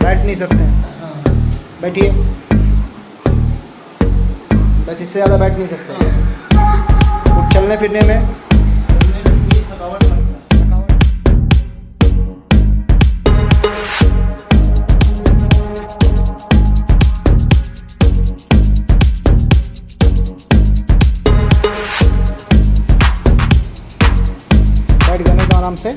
बैठ नहीं सकते हैं। हाँ। बैठिए, बस इससे ज़्यादा बैठ नहीं सकते। कुछ चलने फिरने में थकावट लगता है। बैठ गए नहीं तो आराम से